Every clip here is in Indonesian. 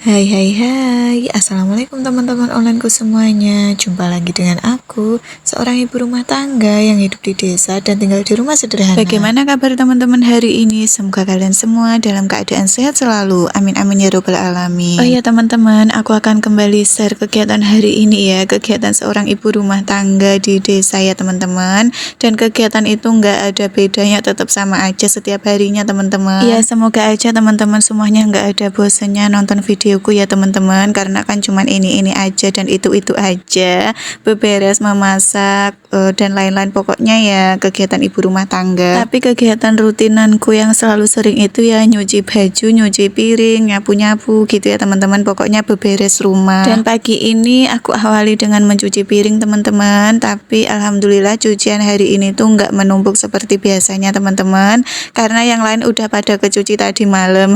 Hai hai hai, Assalamualaikum teman-teman onlineku semuanya. Jumpa lagi dengan aku, seorang ibu rumah tangga yang hidup di desa dan tinggal di rumah sederhana. Bagaimana kabar teman-teman hari ini? Semoga kalian semua dalam keadaan sehat selalu. Amin amin ya robbal alamin. Oh iya teman-teman, aku akan kembali share kegiatan hari ini ya. Kegiatan seorang ibu rumah tangga di desa ya teman-teman. Dan kegiatan itu nggak ada bedanya, tetap sama aja setiap harinya teman-teman. Iya, semoga aja teman-teman semuanya nggak ada bosannya nonton videoku ya teman-teman, karena kan cuman ini aja dan itu aja, beberes, memasak, dan lain-lain, pokoknya ya kegiatan ibu rumah tangga. Tapi kegiatan rutinanku yang selalu sering itu ya nyuci baju, nyuci piring, nyapu-nyapu gitu ya teman-teman, pokoknya beberes rumah. Dan pagi ini aku awali dengan mencuci piring teman-teman, tapi alhamdulillah cucian hari ini tuh nggak menumpuk seperti biasanya teman-teman, karena yang lain udah pada kecuci tadi malam.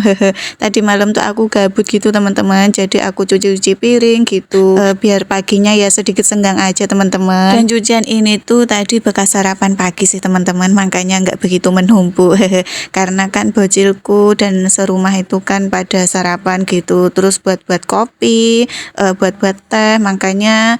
Tadi malam tuh aku gabut gitu teman-teman, jadi aku cuci piring gitu, biar paginya ya sedikit senggang aja teman-teman. Dan cucian ini tuh tadi bekas sarapan pagi sih teman-teman, makanya nggak begitu menumpuk. Karena kan bocilku dan serumah itu kan pada sarapan gitu, terus buat-buat kopi, buat-buat teh, makanya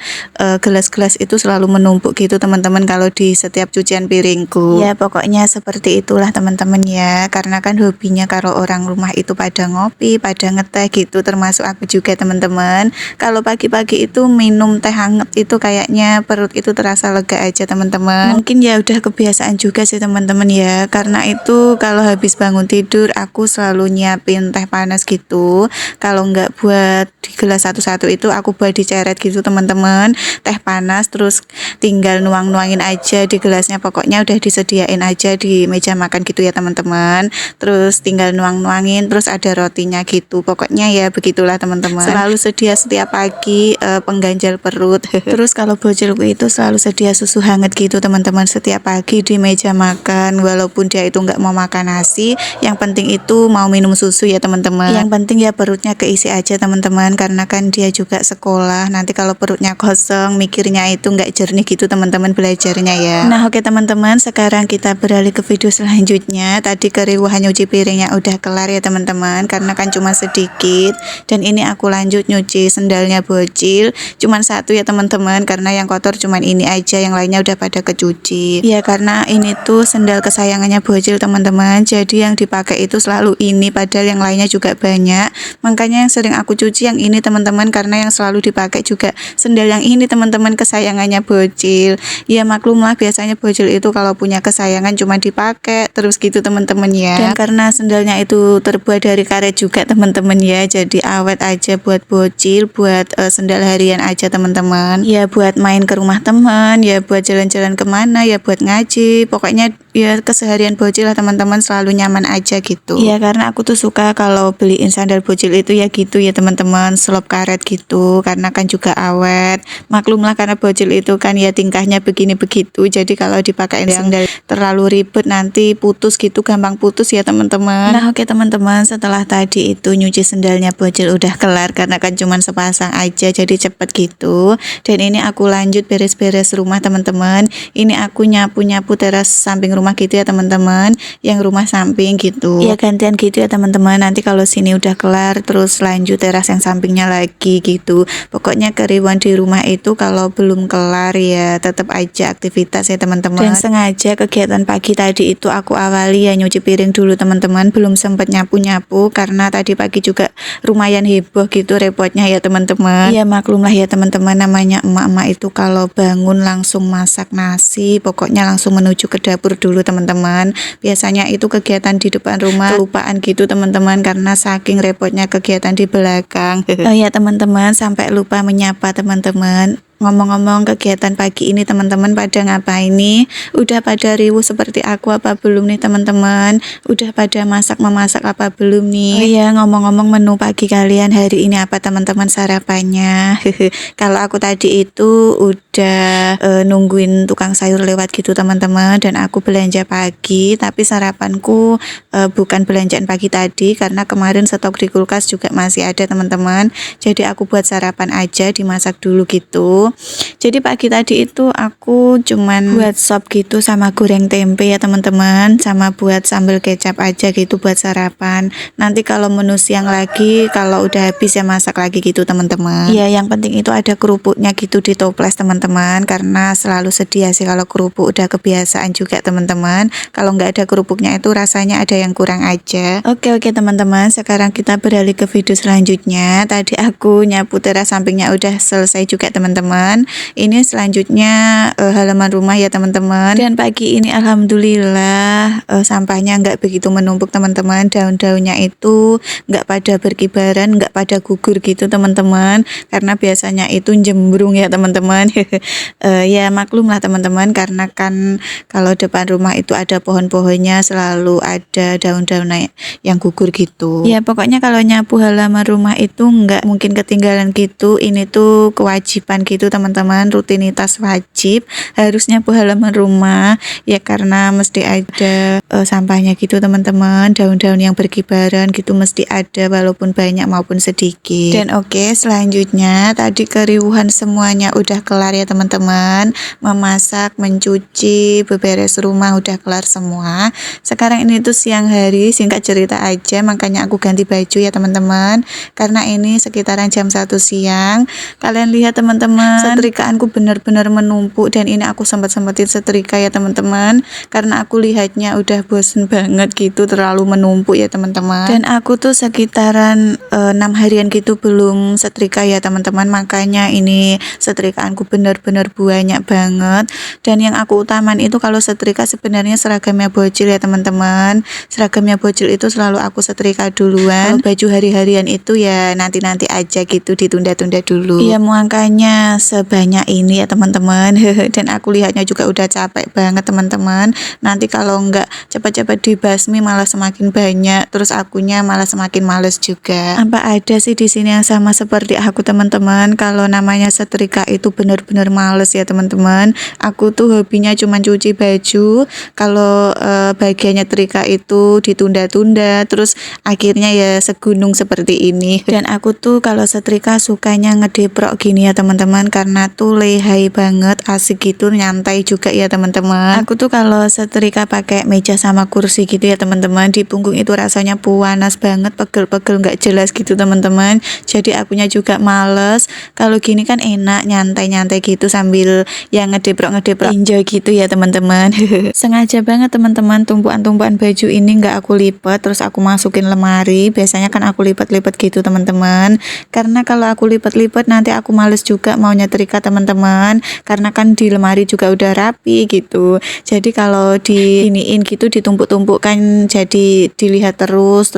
gelas-gelas itu selalu menumpuk gitu teman-teman kalau di setiap cucian piringku. Ya pokoknya seperti itulah teman-teman ya, karena kan hobinya kalau orang rumah itu pada ngopi, pada ngeteh gitu, termasuk aku juga teman-teman. Kalau pagi-pagi itu minum teh hangat itu kayaknya perut itu terasa lega aja teman-teman. Mungkin ya udah kebiasaan juga sih teman-teman ya, karena itu kalau habis bangun tidur aku selalu nyiapin teh panas gitu. Kalau nggak buat di gelas satu-satu itu aku buat diceret gitu teman-teman, teh panas, terus tinggal nuang-nuangin aja di gelasnya, pokoknya udah disediain aja di meja makan gitu ya teman-teman. Terus tinggal nuang-nuangin, terus ada rotinya gitu, pokoknya ya begitulah teman-teman. Selalu sedia setiap pagi pengganjal perut. Terus kalau bocilku itu selalu sedia susu hangat gitu teman-teman setiap pagi di meja makan, walaupun dia itu nggak mau makan nasi, yang penting itu mau minum susu ya teman-teman. Yang penting ya perutnya keisi aja teman-teman, karena kan dia juga sekolah, nanti kalau perutnya kosong mikirnya itu nggak jernih gitu teman-teman belajarnya ya. Nah oke teman-teman, sekarang kita beralih ke video selanjutnya. Tadi keriuhan nyuci piringnya udah kelar ya teman-teman, karena kan cuma sedikit. Dan ini aku lanjut nyuci sendalnya bocil, cuman satu ya teman-teman, karena yang kotor cuman ini aja, yang lainnya udah pada kecuci. Ya karena ini tuh sendal kesayangannya bocil teman-teman, jadi yang dipakai itu selalu ini, padahal yang lainnya juga banyak. Makanya yang sering aku cuci yang ini teman-teman, karena yang selalu dipakai juga sendal yang ini teman-teman, kesayangannya bocil. Ya maklumlah, biasanya bocil itu kalau punya kesayangan cuma dipakai terus gitu teman-teman ya. Dan karena sendalnya itu terbuat dari karet juga teman-teman ya, jadi awet aja buat bocil, buat sendal harian aja teman-teman. Ya buat main ke rumah teman, ya buat jalan-jalan kemana, ya buat ngaji, pokoknya ya keseharian bocil lah teman-teman, selalu nyaman aja gitu. Ya karena aku tuh suka kalau beliin sandal bocil itu ya gitu ya teman-teman, selop karet gitu, karena kan juga awet. Maklumlah karena bocil itu kan ya tingkahnya begini begitu, jadi kalau dipakai sandal terlalu ribet nanti putus gitu, gampang putus ya teman-teman. Nah oke teman-teman, setelah tadi itu nyuci sendalnya bocil udah kelar, karena kan cuman sepasang aja jadi cepet gitu. Dan ini aku lanjut beres-beres rumah teman-teman. Ini aku nyapu-nyapu teras samping rumah gitu ya teman-teman, yang rumah samping gitu. Ya gantian gitu ya teman-teman, nanti kalau sini udah kelar terus lanjut teras yang sampingnya lagi gitu. Pokoknya keriuhan di rumah itu kalau belum kelar ya tetap aja aktivitas ya teman-teman. Dan sengaja kegiatan pagi tadi itu aku awali ya nyuci piring dulu teman-teman, belum sempet nyapu-nyapu karena tadi pagi juga lumayan heboh gitu repotnya ya teman-teman. Ya maklumlah ya teman-teman, namanya emak-emak itu kalau bangun langsung masak nasi, pokoknya langsung menuju ke dapur dulu teman-teman. Biasanya itu kegiatan di depan rumah kelupaan gitu teman-teman, karena saking repotnya kegiatan di belakang. Oh ya teman-teman, sampai lupa menyapa teman-teman. Ngomong-ngomong kegiatan pagi ini teman-teman pada ngapain nih? Udah pada riuh seperti aku apa belum nih teman-teman? Udah pada memasak apa belum nih? Oh iya, ngomong-ngomong menu pagi kalian hari ini apa teman-teman sarapannya? Kalau aku tadi itu udah nungguin tukang sayur lewat gitu teman-teman, dan aku belanja pagi, tapi sarapanku bukan belanjaan pagi tadi, karena kemarin stok di kulkas juga masih ada teman-teman. Jadi aku buat sarapan aja, dimasak dulu gitu. gitu. Jadi pagi tadi itu aku cuman buat sop gitu sama goreng tempe ya teman-teman, sama buat sambal kecap aja gitu buat sarapan. Nanti kalau menu siang lagi kalau udah habis ya masak lagi gitu teman-teman. Ya yang penting itu ada kerupuknya gitu di toples teman-teman, karena selalu sedia sih kalau kerupuk, udah kebiasaan juga teman-teman. Kalau nggak ada kerupuknya itu rasanya ada yang kurang aja. Oke teman-teman, sekarang kita beralih ke video selanjutnya. Tadi aku nyapu teras sampingnya udah selesai juga teman-teman. Ini selanjutnya halaman rumah ya teman-teman. Dan pagi ini alhamdulillah sampahnya nggak begitu menumpuk teman-teman. Daun-daunnya itu nggak pada berkibaran, nggak pada gugur gitu teman-teman, karena biasanya itu jembrung ya teman-teman. Ya maklum lah teman-teman, karena kan kalau depan rumah itu ada pohon-pohonnya, selalu ada daun-daun yang gugur gitu. Ya pokoknya kalau nyapu halaman rumah itu nggak mungkin ketinggalan gitu. Ini tuh kewajiban gitu teman-teman, rutinitas wajib harus nyapu halaman rumah ya, karena mesti ada sampahnya gitu teman-teman. Daun-daun yang berkibaran gitu mesti ada, walaupun banyak maupun sedikit. Dan oke, selanjutnya tadi keriuhan semuanya udah kelar ya teman-teman. Memasak, mencuci, beberes rumah udah kelar semua. Sekarang ini tuh siang hari, singkat cerita aja, makanya aku ganti baju ya teman-teman, karena ini sekitaran jam 1 siang. Kalian lihat teman-teman, setrikaanku benar-benar menumpuk, dan ini aku sempat-sempetin setrika ya teman-teman, karena aku lihatnya udah bosen banget gitu, terlalu menumpuk ya teman-teman. Dan aku tuh sekitaran 6 harian gitu belum setrika ya teman-teman, makanya ini setrikaanku benar-benar banyak banget. Dan yang aku utaman itu kalau setrika sebenarnya seragamnya bocil ya teman-teman. Seragamnya bocil itu selalu aku setrika duluan. Kalau baju hari-harian itu ya nanti-nanti aja gitu, ditunda-tunda dulu. Iya makanya sebanyak ini ya teman-teman. Dan aku lihatnya juga udah capek banget teman-teman. Nanti kalau nggak cepat-cepat dibasmi malah semakin banyak, terus akunya malah semakin males juga. Apa ada sih di sini yang sama seperti aku teman-teman? Kalau namanya setrika itu benar-benar males ya teman-teman. Aku tuh hobinya cuma cuci baju. Kalau bagiannya trika itu ditunda-tunda, terus akhirnya ya segunung seperti ini. Dan aku tuh kalau setrika sukanya ngedeprok gini ya teman-teman, karena tuh lehai banget, asik gitu, nyantai juga ya teman-teman. Aku tuh kalau setrika pakai meja sama kursi gitu ya teman-teman, di punggung itu rasanya panas banget, pegel-pegel nggak jelas gitu teman-teman. Jadi akunya juga males. Kalau gini kan enak nyantai-nyantai gitu sambil yang ngedeprok enjoy gitu ya teman-teman. Sengaja banget teman-teman, tumpuan-tumpuan baju ini nggak aku lipat, terus aku masukin lemari. Biasanya kan aku lipat-lipat gitu teman-teman, karena kalau aku lipat-lipat nanti aku males juga mau nyetrika teman-teman, karena kan di lemari juga udah rapi gitu. Jadi kalau diiniin gitu, ditumpuk-tumpuk kan jadi dilihat terus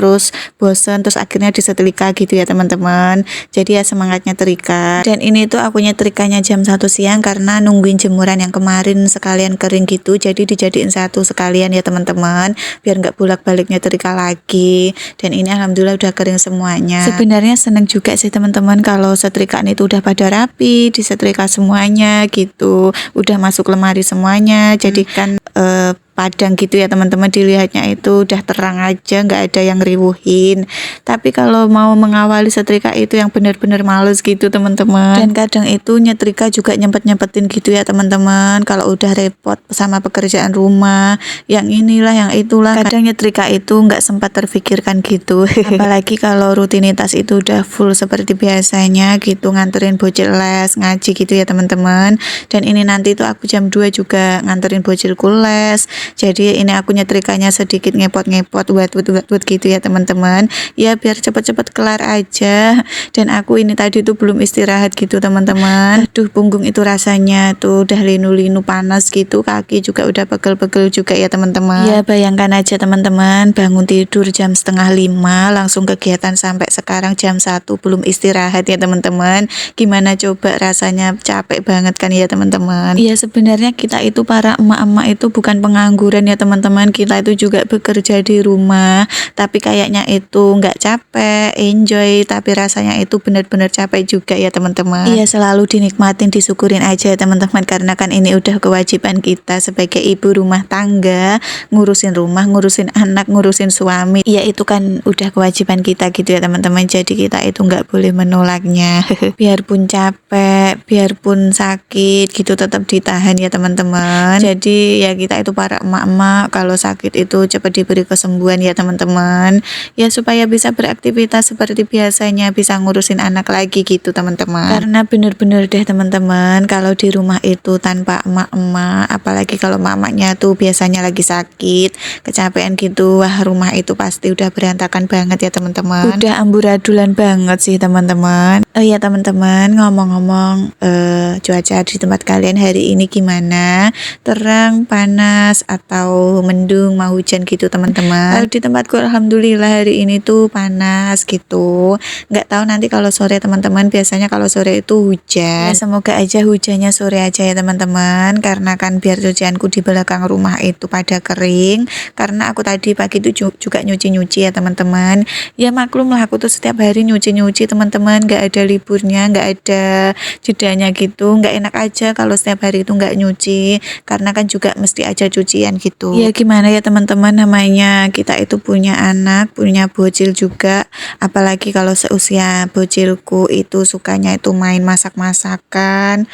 bosen, terus akhirnya disetrika gitu ya teman-teman. Jadi ya semangatnya trika. Dan ini tuh aku nyetrikanya jam 1 siang karena nungguin jemuran yang kemarin sekalian kering gitu, jadi dijadiin satu sekalian ya teman-teman, biar nggak bolak-balik nyetrika lagi. Dan ini alhamdulillah udah kering semuanya. Sebenarnya seneng juga sih teman-teman kalau setrikaan itu udah pada rapi, disetrika semuanya gitu, udah masuk lemari semuanya, jadi kan padang gitu ya teman-teman, dilihatnya itu udah terang aja, nggak ada yang riuhin. Tapi kalau mau mengawali setrika itu yang benar-benar males gitu teman-teman. Dan kadang itu nyetrika juga nyempet-nyempetin gitu ya teman-teman, kalau udah repot sama pekerjaan rumah, yang inilah yang itulah, kadang nyetrika itu nggak sempat terfikirkan gitu. Apalagi kalau rutinitas itu udah full seperti biasanya gitu, nganterin bocil les, ngaji gitu ya teman-teman. Dan ini nanti tuh aku jam 2 juga nganterin bocilku les, jadi ini aku nyetrikanya sedikit ngepot-ngepot, buat gitu ya teman-teman, ya biar cepet-cepet kelar aja. Dan aku ini tadi tuh belum istirahat gitu teman-teman. Aduh, punggung itu rasanya tuh udah linu-linu panas gitu, kaki juga udah pegel-pegel juga ya teman-teman. Ya bayangkan aja teman-teman, bangun tidur jam 4:30 langsung kegiatan sampai sekarang jam 1 belum istirahat ya teman-teman. Gimana coba rasanya, capek banget kan ya teman-teman. Ya sebenarnya kita itu para emak-emak itu bukan pengangguran pengangguran ya teman-teman, kita itu juga bekerja di rumah tapi kayaknya itu nggak capek, enjoy, tapi rasanya itu benar-benar capek juga ya teman-teman. Iya, selalu dinikmatin, disyukurin aja ya teman-teman, karena kan ini udah kewajiban kita sebagai ibu rumah tangga, ngurusin rumah, ngurusin anak, ngurusin suami. Ya itu kan udah kewajiban kita gitu ya teman-teman, jadi kita itu nggak boleh menolaknya. Biarpun capek, biarpun sakit gitu, tetap ditahan ya teman-teman. Jadi ya kita itu para emak-emak kalau sakit itu cepat diberi kesembuhan ya teman-teman, ya supaya bisa beraktivitas seperti biasanya, bisa ngurusin anak lagi gitu teman-teman. Karena bener-bener deh teman-teman, kalau di rumah itu tanpa emak-emak, apalagi kalau emak-emaknya tuh biasanya lagi sakit, kecapean gitu, wah rumah itu pasti udah berantakan banget ya teman-teman, udah amburadulan banget sih teman-teman. Ya teman-teman, ngomong-ngomong cuaca di tempat kalian hari ini gimana? Terang, panas, atau mendung, mau hujan gitu teman-teman? Kalau di tempatku alhamdulillah hari ini tuh panas gitu. Nggak tahu nanti kalau sore teman-teman, biasanya kalau sore itu hujan. Ya, semoga aja hujannya sore aja ya teman-teman, karena kan biar cucianku di belakang rumah itu pada kering. Karena aku tadi pagi itu juga nyuci-nyuci ya teman-teman. Ya maklum lah, aku tuh setiap hari nyuci-nyuci teman-teman, nggak ada liburnya, nggak ada jedanya gitu. Nggak enak aja kalau setiap hari itu nggak nyuci, karena kan juga mesti aja cucian gitu. Ya gimana ya teman-teman, namanya kita itu punya anak, punya bocil juga, apalagi kalau seusia bocilku itu sukanya itu main masak-masakan,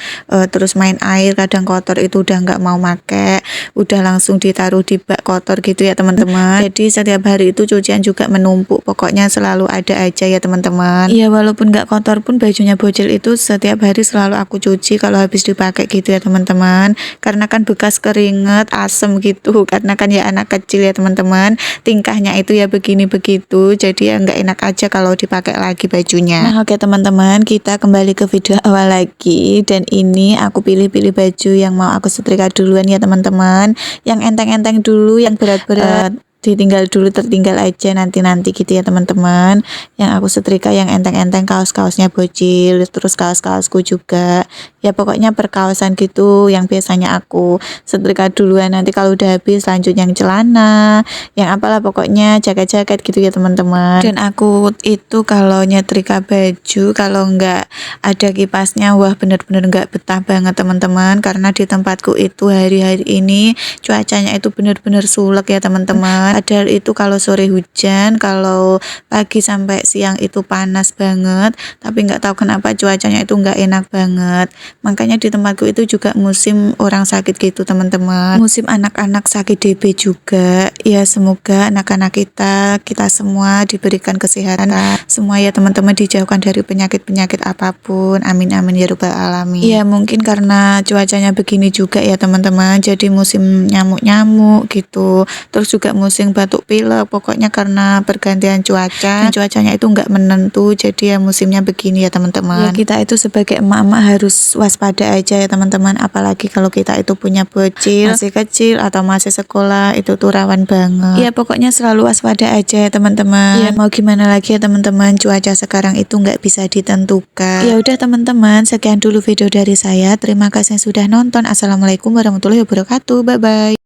terus main air, kadang kotor itu udah nggak mau make, udah langsung ditaruh di bak kotor gitu ya teman-teman. Jadi setiap hari itu cucian juga menumpuk, pokoknya selalu ada aja ya teman-teman. Iya, walaupun nggak kotor pun bajunya bocil itu setiap hari selalu aku cuci kalau habis dipakai gitu ya teman-teman, karena kan bekas keringet, asem gitu, karena kan ya anak kecil ya teman-teman, tingkahnya itu ya begini begitu, jadi ya nggak enak aja kalau dipakai lagi bajunya. Nah oke teman-teman, kita kembali ke video awal lagi, dan ini aku pilih-pilih baju yang mau aku setrika duluan ya teman-teman, yang enteng-enteng dulu, yang berat-berat ditinggal dulu, tertinggal aja nanti gitu ya teman-teman. Yang aku setrika yang enteng-enteng, kaos-kaosnya bocil, terus kaos-kaosku juga, ya pokoknya perkaosan gitu yang biasanya aku setrika duluan, nanti kalau udah habis lanjut yang celana, yang apalah pokoknya jaket-jaket gitu ya teman-teman. Dan aku itu kalau nyetrika baju kalau nggak ada kipasnya, wah bener-bener nggak betah banget teman-teman, karena di tempatku itu hari-hari ini cuacanya itu bener-bener sulek ya teman-teman. Padahal itu kalau sore hujan, kalau pagi sampai siang itu panas banget, tapi nggak tahu kenapa cuacanya itu nggak enak banget. Makanya di tempatku itu juga musim orang sakit gitu teman-teman, musim anak-anak sakit DB juga. Ya semoga anak-anak kita semua diberikan kesehatan semua ya teman-teman, dijauhkan dari penyakit-penyakit apapun, amin amin ya rabbal alamin. Ya mungkin karena cuacanya begini juga ya teman-teman, jadi musim nyamuk-nyamuk gitu, terus juga musim batuk pilek, pokoknya karena pergantian cuaca, cuacanya itu nggak menentu, jadi ya musimnya begini ya teman-teman. Ya kita itu sebagai emak-emak harus waspada aja ya teman-teman, apalagi kalau kita itu punya bocil masih kecil atau masih sekolah, itu tuh rawan banget. Ya pokoknya selalu waspada aja ya teman-teman. Ya mau gimana lagi ya teman-teman, cuaca sekarang itu nggak bisa ditentukan. Ya udah teman-teman, sekian dulu video dari saya, terima kasih yang sudah nonton. Assalamualaikum warahmatullahi wabarakatuh, bye bye.